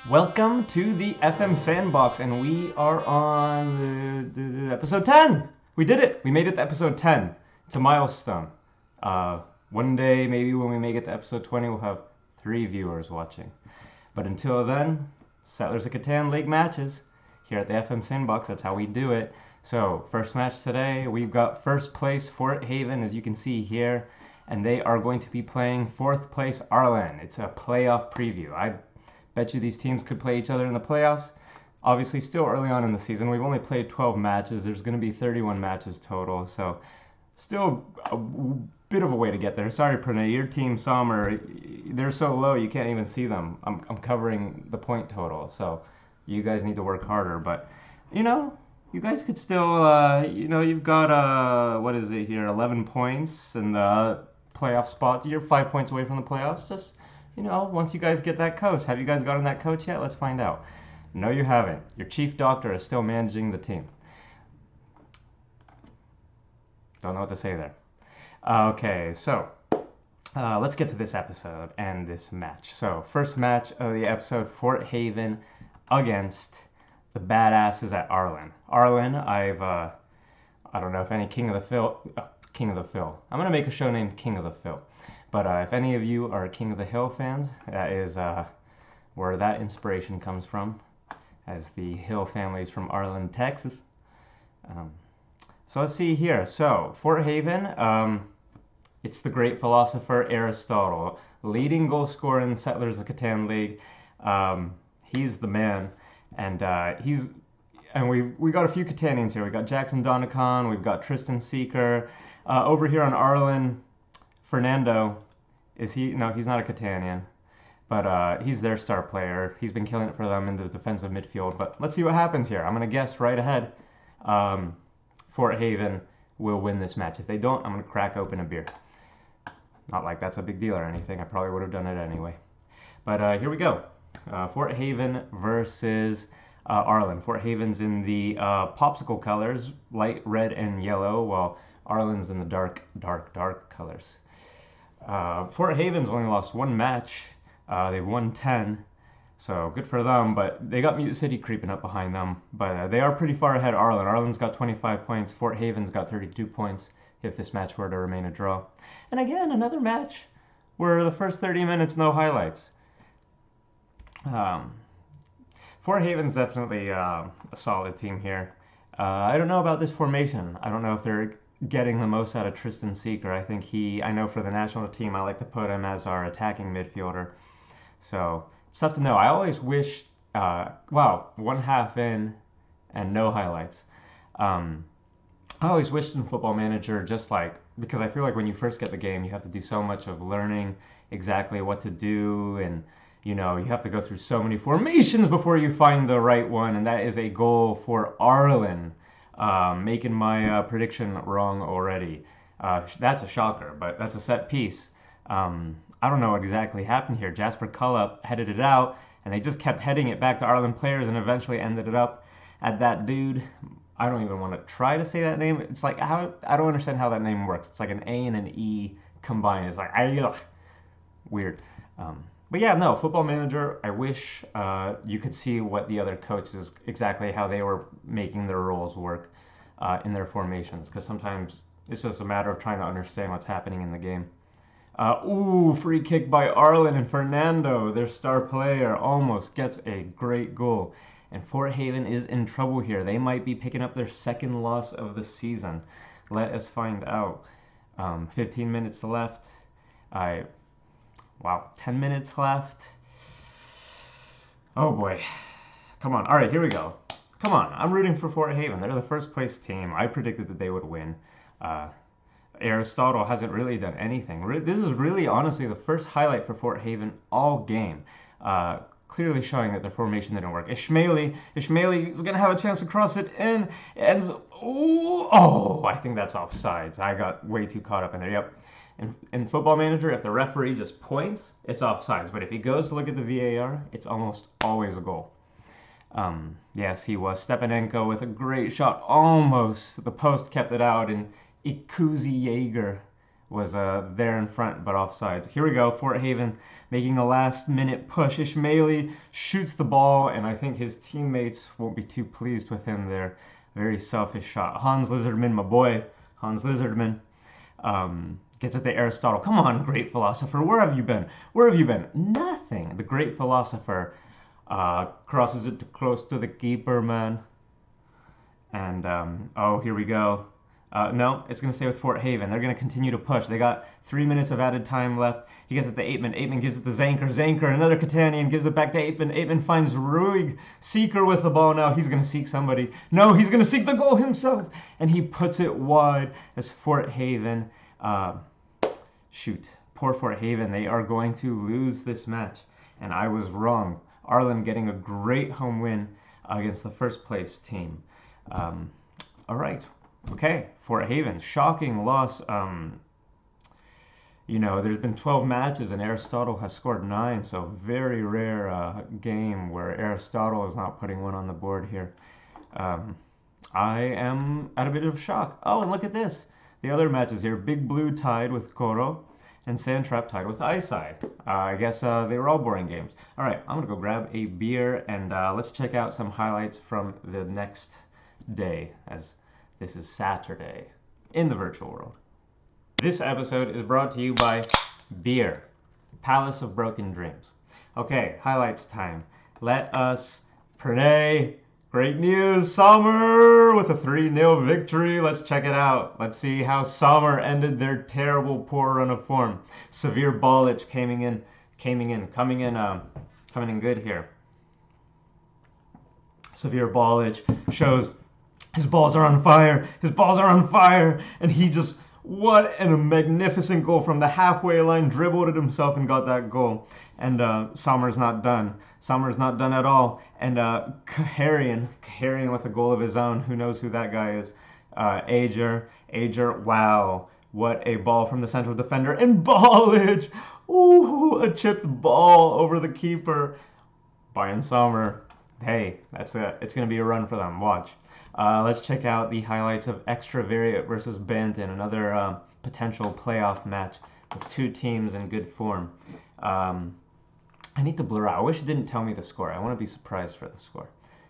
Welcome to the FM Sandbox, and we are on the episode 10. We did it. We made it to episode 10. It's a milestone. One day, maybe when we make it to episode 20, we'll have 3 viewers watching. But until then, Settlers of Catan League matches here at the FM Sandbox. That's how we do it. So, first match today, we've got first place Fort Haven, as you can see here, and they are going to be playing 4th place Arlen. It's a playoff preview. I bet you these teams could play each other in the playoffs. Obviously, still early on in the season. We've only played 12 matches. There's going to be 31 matches total, so still a bit of a way to get there. Sorry, Pranay, your team, Sommer, they're so low you can't even see them. I'm covering the point total, so you guys need to work harder. But, you guys could still, you've got, what is it here, 11 points in the playoff spot. You're 5 points away from the playoffs. Just, once you guys get that coach. Have you guys gotten that coach yet? Let's find out. No, you haven't. Your chief doctor is still managing the team. Don't know what to say there. Okay, so let's get to this episode and this match. So, first match of the episode, Fort Haven against the badasses at Arlen. Arlen, I don't know if any King of the Phil. I'm gonna make a show named King of the Phil. But if any of you are King of the Hill fans, that is where that inspiration comes from, as the Hill family is from Arlen, Texas. So let's see here. So Fort Haven, it's the great philosopher Aristotle, leading goal scorer in Settlers of Catan League. He's the man. And we got a few Catanians here. We got Jackson Donicon, we've got Tristan Seeker. Over here on Arlen, Fernando, is he? No, he's not a Catanian, but he's their star player. He's been killing it for them in the defensive midfield. But let's see what happens here. I'm gonna guess right ahead. Fort Haven will win this match. If they don't, I'm gonna crack open a beer. Not like that's a big deal or anything. I probably would have done it anyway. But here we go. Fort Haven versus Arlen. Fort Haven's in the popsicle colors, light red and yellow, while Arlen's in the dark colors. Fort Haven's only lost 1 match. They've won 10, so good for them, but they got Mute City creeping up behind them. But they are pretty far ahead of Arlen. Arlen's got 25 points. Fort Haven's got 32 points if this match were to remain a draw. And again, another match where the first 30 minutes, no highlights. Fort Haven's definitely a solid team here. I don't know about this formation. I don't know if they're getting the most out of Tristan Seeker. I know for the national team, I like to put him as our attacking midfielder. So it's tough to know. I always wish, 1 half in and no highlights. I always wished in Football Manager, because I feel like when you first get the game, you have to do so much of learning exactly what to do, and you have to go through so many formations before you find the right one, and that is a goal for Arlen. Making my prediction wrong already. That's a shocker, but that's a set piece. I don't know what exactly happened here. Jasper Cullup headed it out, and they just kept heading it back to Arlen players and eventually ended it up at that dude. I don't even want to try to say that name. It's like, I don't understand how that name works. It's like an A and an E combined. It's like, weird. But yeah, no, Football Manager, I wish you could see what the other coaches, exactly how they were making their roles work in their formations, because sometimes it's just a matter of trying to understand what's happening in the game. Free kick by Arlen, and Fernando, their star player, almost gets a great goal. And Fort Haven is in trouble here. They might be picking up their 2nd loss of the season. Let us find out. 15 minutes left. 10 minutes left. Oh boy. Come on. All right, here we go. Come on. I'm rooting for Fort Haven. They're the first place team. I predicted that they would win. Aristotle hasn't really done anything. This is really, honestly, the first highlight for Fort Haven all game. Clearly showing that their formation didn't work. Ishmaeli is going to have a chance to cross it in. I think that's offsides. I got way too caught up in there. Yep. In Football Manager, if the referee just points, it's offsides. But if he goes to look at the VAR, it's almost always a goal. Yes, he was. Stepanenko with a great shot. Almost. The post kept it out. And Ikuzi Jaeger was there in front, but offside. Here we go. Fort Haven making a last-minute push. Ishmaeli shoots the ball, and I think his teammates won't be too pleased with him there. Very selfish shot. Hans Lizardman, my boy. Hans Lizardman gets it to Aristotle. Come on, great philosopher. Where have you been? Where have you been? Nothing. The great philosopher crosses it close to the keeper, man. And, oh, here we go. No, it's going to stay with Fort Haven. They're going to continue to push. They got 3 minutes of added time left. He gets it to Aitman. Aitman gives it to Zanker. Zanker, another Catanian, gives it back to Aitman. Aitman finds Ruig. Seeker with the ball now. He's going to seek somebody. No, he's going to seek the goal himself. And he puts it wide as Fort Haven. Shoot. Poor Fort Haven. They are going to lose this match. And I was wrong. Arlen getting a great home win against the first place team. All right. Okay, Fort Haven, shocking loss. You know, there's been 12 matches and Aristotle has scored 9, so very rare game where Aristotle is not putting one on the board here. I am at a bit of shock. Oh, and look at this. The other matches here, Big Blue tied with Koro and Sandtrap tied with Eyeside. I guess they were all boring games. All right, I'm gonna go grab a beer and let's check out some highlights from the next day, as this is Saturday in the virtual world. This episode is brought to you by Beer, Palace of Broken Dreams. Okay, highlights time. Let us pray. Great news, Sommer with a 3-0 victory. Let's check it out. Let's see how Sommer ended their terrible, poor run of form. Severe Balic coming in good here. Severe Balic shows his balls are on fire. His balls are on fire. And he just, what a magnificent goal from the halfway line. Dribbled it himself and got that goal. And Sommer's not done. Sommer's not done at all. And Kaharian with a goal of his own. Who knows who that guy is? Ager, wow. What a ball from the central defender. And Balic. Ooh, a chipped ball over the keeper. Bayern Sommer. Hey, that's it. It's going to be a run for them. Watch. Let's check out the highlights of Extravariate versus Banton, another potential playoff match with two teams in good form. I need to blur out. I wish it didn't tell me the score. I want to be surprised for the score.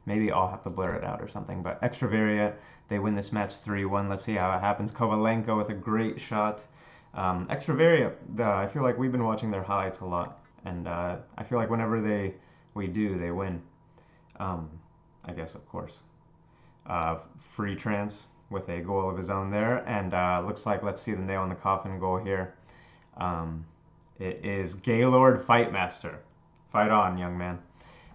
Maybe I'll have to blur it out or something. But Extravariate, they win this match 3-1. Let's see how it happens. Kovalenko with a great shot. Extravariate, I feel like we've been watching their highlights a lot. And I feel like whenever we do, they win. I guess, of course. Free trance with a goal of his own there, and looks like, let's see the nail in the coffin goal here. It is Gaylord Fightmaster. Fight on, young man.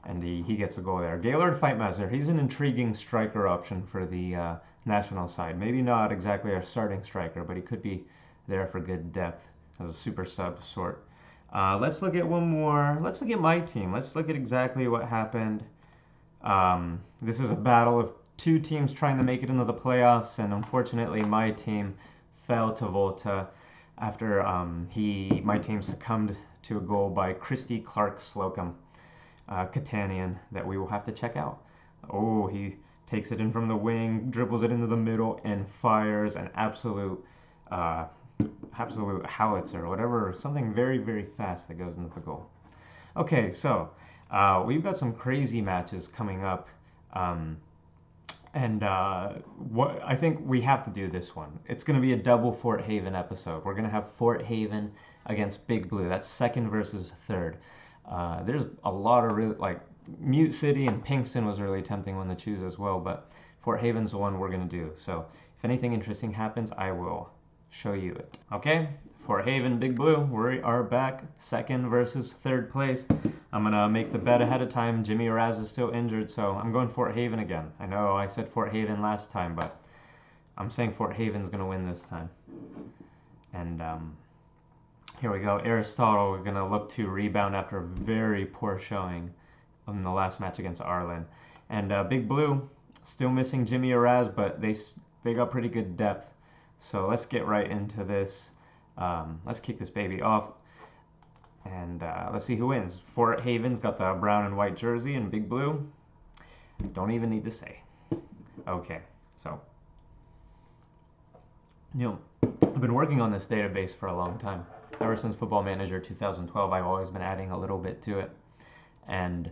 And he gets a goal there. Gaylord Fightmaster, he's an intriguing striker option for the national side. Maybe not exactly our starting striker, but he could be there for good depth as a super sub sort. Let's look at one more. Let's look at my team. Let's look at exactly what happened. This is a battle of two teams trying to make it into the playoffs, and unfortunately my team fell to Volta after my team succumbed to a goal by Christy Clark Slocum, Catanian, that we will have to check out. Oh, he takes it in from the wing, dribbles it into the middle, and fires an absolute howitzer, or whatever, something very, very fast that goes into the goal. Okay, so we've got some crazy matches coming up. What I think we have to do this one. It's going to be a double Fort Haven episode. We're going to have Fort Haven against Big Blue. That's second versus third. There's a lot of really, like, Mute City and Pinkston was a really tempting one to choose as well, but Fort Haven's the one we're going to do. So if anything interesting happens, I will show you it. Okay? Fort Haven, Big Blue, we are back. Second versus third place. I'm going to make the bet ahead of time. Jimmy Raz is still injured, so I'm going Fort Haven again. I know I said Fort Haven last time, but I'm saying Fort Haven's going to win this time. And here we go. Aristotle, we're going to look to rebound after a very poor showing in the last match against Arlen. And Big Blue, still missing Jimmy Raz, but they got pretty good depth. So let's get right into this. Let's kick this baby off. And let's see who wins. Fort Haven's got the brown and white jersey, and Big Blue, don't even need to say. Okay, so I've been working on this database for a long time. Ever since Football Manager 2012, I've always been adding a little bit to it. And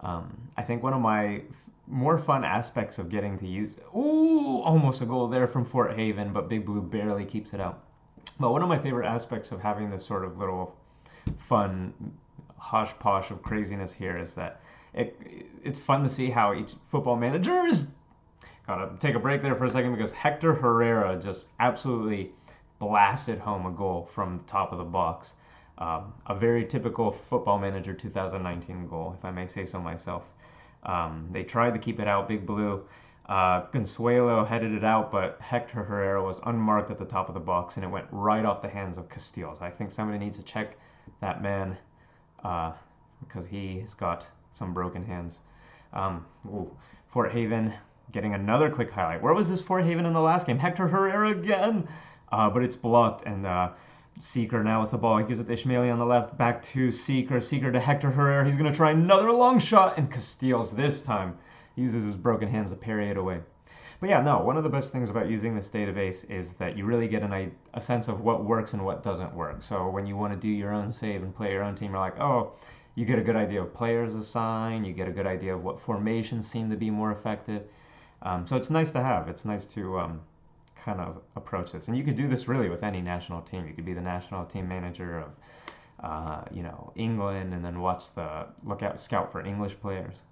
I think one of my more fun aspects of getting to use... Ooh, almost a goal there from Fort Haven, but Big Blue barely keeps it out. But one of my favorite aspects of having this sort of little fun hodgepodge of craziness here is that it's fun to see how each football manager is... Gotta take a break there for a second because Hector Herrera just absolutely blasted home a goal from the top of the box. A very typical Football Manager 2019 goal, if I may say so myself. They tried to keep it out, Big Blue. Consuelo headed it out, but Hector Herrera was unmarked at the top of the box, and it went right off the hands of Castillo. I think somebody needs to check that man because he's got some broken hands. Fort Haven getting another quick highlight. Where was this Fort Haven in the last game? Hector Herrera again! But it's blocked, and Seeker now with the ball. He gives it to Ishmaeli on the left, back to Seeker. Seeker to Hector Herrera. He's going to try another long shot, and Castillo's this time uses his broken hands to parry it away. But yeah, no, one of the best things about using this database is that you really get a sense of what works and what doesn't work. So when you want to do your own save and play your own team, you're like, oh, you get a good idea of players assigned, you get a good idea of what formations seem to be more effective. So it's nice to have. It's nice to kind of approach this. And you could do this really with any national team. You could be the national team manager of, England, and then scout for English players.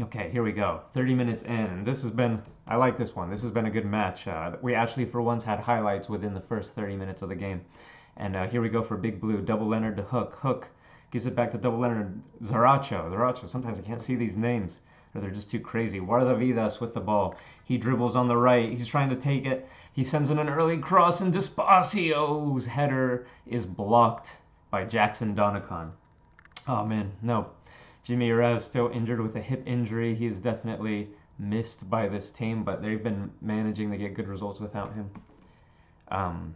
Okay, here we go. 30 minutes in, and this has been, I like this one. This has been a good match. We actually, for once, had highlights within the first 30 minutes of the game. And here we go for Big Blue. Double Leonard to Hook. Hook gives it back to Double Leonard. Zaracho. Sometimes I can't see these names, or they're just too crazy. Guardavidas with the ball. He dribbles on the right. He's trying to take it. He sends in an early cross, and Despacio's header is blocked by Jackson Donicon. Oh, man, no. Jimmy Erez still injured with a hip injury. He's definitely missed by this team, but they've been managing to get good results without him.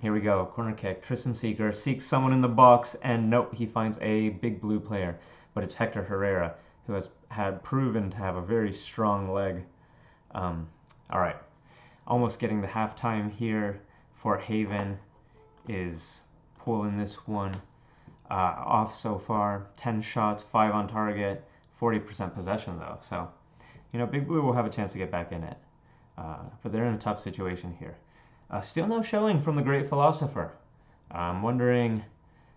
Here we go. Corner kick. Tristan Seeker seeks someone in the box, and nope, he finds a Big Blue player. But it's Hector Herrera, who has had proven to have a very strong leg. All right. Almost getting to halftime here. Fort Haven is pulling this one off so far. 10 shots, 5 on target, 40% possession though. So, Big Blue will have a chance to get back in it. But they're in a tough situation here. Still no showing from the great philosopher. I'm wondering,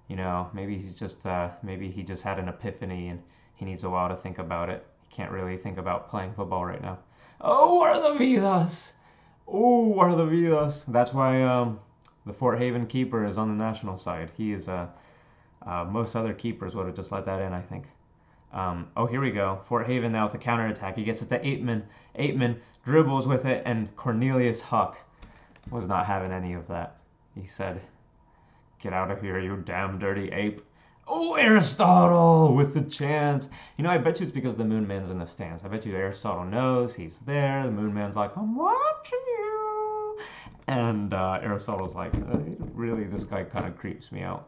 maybe he just had an epiphany and he needs a while to think about it. He can't really think about playing football right now. Oh, Guardavidas! Oh, Guardavidas! That's why the Fort Haven keeper is on the national side. He is most other keepers would have just let that in, I think. Here we go. Fort Haven now with the counterattack. He gets it to Aitman. Aitman dribbles with it, and Cornelius Huck was not having any of that. He said, "Get out of here, you damn dirty ape." Oh, Aristotle with the chance. I bet you it's because the Moonman's in the stands. I bet you Aristotle knows he's there. The Moonman's like, "I'm watching you." And Aristotle's like, really, this guy kind of creeps me out.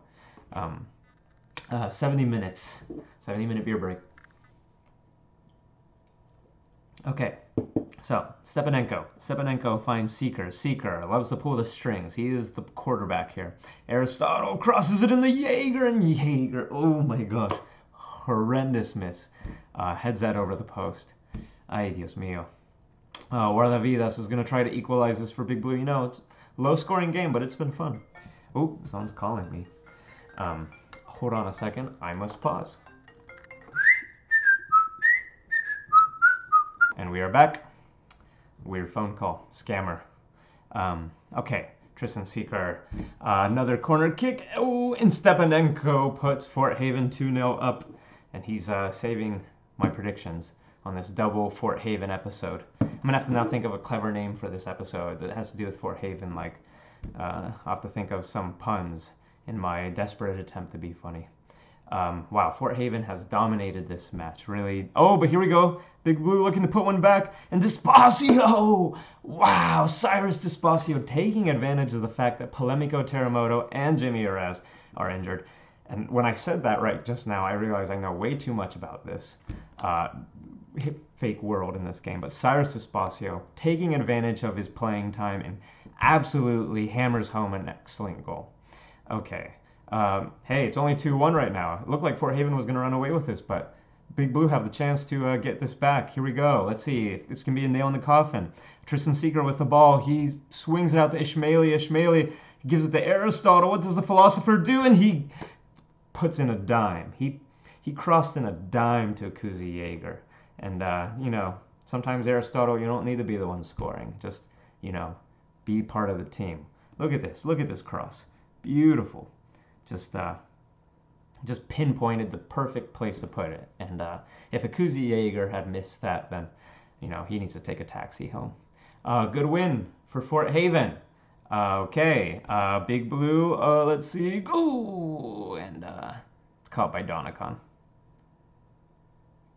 70 minutes. 70-minute beer break. Okay, so Stepanenko finds Seeker. Seeker loves to pull the strings. He is the quarterback here. Aristotle crosses it in the Jaeger, and Jaeger, oh my gosh, horrendous miss. Heads that over the post. Ay, Dios mío. Guardavidas is going to try to equalize this for Big Blue. It's a low-scoring game, but it's been fun. Oh, someone's calling me. Hold on a second. I must pause. And we are back. Weird phone call. Scammer. Okay. Tristan Seeker. Another corner kick. Oh, and Stepanenko puts Fort Haven 2-0 up. And he's saving my predictions on this double Fort Haven episode. I'm going to have to now think of a clever name for this episode that has to do with Fort Haven. I'll have to think of some puns in my desperate attempt to be funny. Wow, Fort Haven has dominated this match, really. Oh, but here we go. Big Blue looking to put one back. And Despacio! Wow, Cyrus Despacio taking advantage of the fact that Polemico Terremoto and Jimmy Erez are injured. And when I said that right just now, I realized I know way too much about this fake world in this game. But Cyrus Despacio, taking advantage of his playing time, and absolutely hammers home an excellent goal. Okay. Hey, it's only 2-1 right now. It looked like Fort Haven was going to run away with this, but Big Blue have the chance to get this back. Here we go. Let's see if this can be a nail in the coffin. Tristan Seeker with the ball. He swings it out to Ishmaeli. Ishmaeli gives it to Aristotle. What does the philosopher do? And he puts in a dime. He crossed in a dime to Akuzi Jaeger. And, sometimes Aristotle, you don't need to be the one scoring. Just, be part of the team. Look at this. Look at this cross. Beautiful. Just pinpointed the perfect place to put it. And if Akuzi Jaeger had missed that, then, he needs to take a taxi home. Good win for Fort Haven. Okay, Big Blue, let's see, go! And it's caught by Donicon.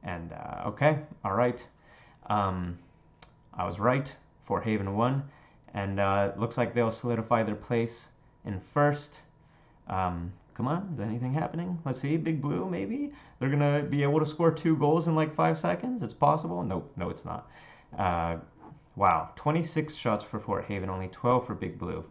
And, okay, all right. I was right. Fort Haven won. And it looks like they'll solidify their place in first. Come on, is anything happening? Let's see, Big Blue, maybe? They're going to be able to score 2 goals in like 5 seconds? It's possible? No, it's not. Wow, 26 shots for Fort Haven, only 12 for Big Blue.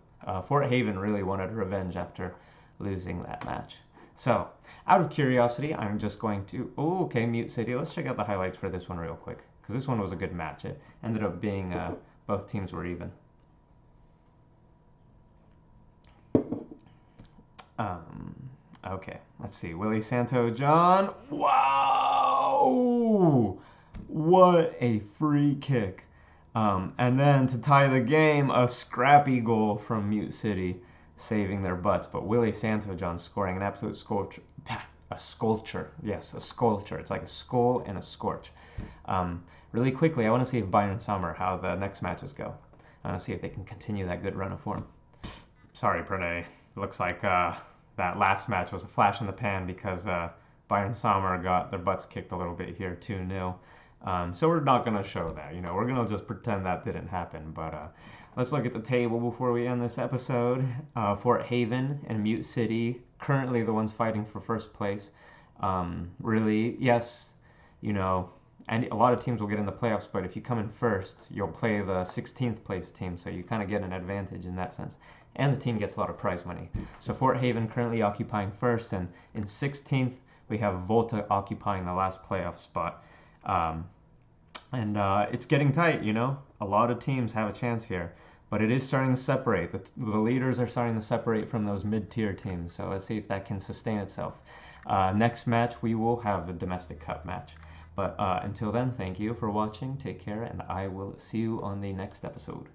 Fort Haven really wanted revenge after losing that match. So, out of curiosity, I'm just going to... Oh, okay, Mute City. Let's check out the highlights for this one real quick, because this one was a good match. It ended up being both teams were even. Okay, let's see. Willie Santo John. Wow! What a free kick. And then to tie the game, a scrappy goal from Mute City, saving their butts. But Willie Santo John scoring an absolute sculpture. A sculpture. Yes, a sculpture. It's like a skull and a scorch. Really quickly, I want to see if Bayern Summer, how the next matches go. I want to see if they can continue that good run of form. Sorry, Pranay. Looks like that last match was a flash in the pan because Bayern Summer got their butts kicked a little bit here, 2-0. So we're not going to show that. We're going to just pretend that didn't happen. But let's look at the table before we end this episode. Fort Haven and Mute City, currently the ones fighting for first place. Really, yes, and a lot of teams will get in the playoffs, but if you come in first, you'll play the 16th place team, so you kind of get an advantage in that sense. And the team gets a lot of prize money. So Fort Haven currently occupying first, and in 16th, we have Volta occupying the last playoff spot. And it's getting tight, A lot of teams have a chance here, but it is starting to separate. The leaders are starting to separate from those mid-tier teams, so let's see if that can sustain itself. Next match, we will have a domestic cup match. But until then, thank you for watching. Take care, and I will see you on the next episode.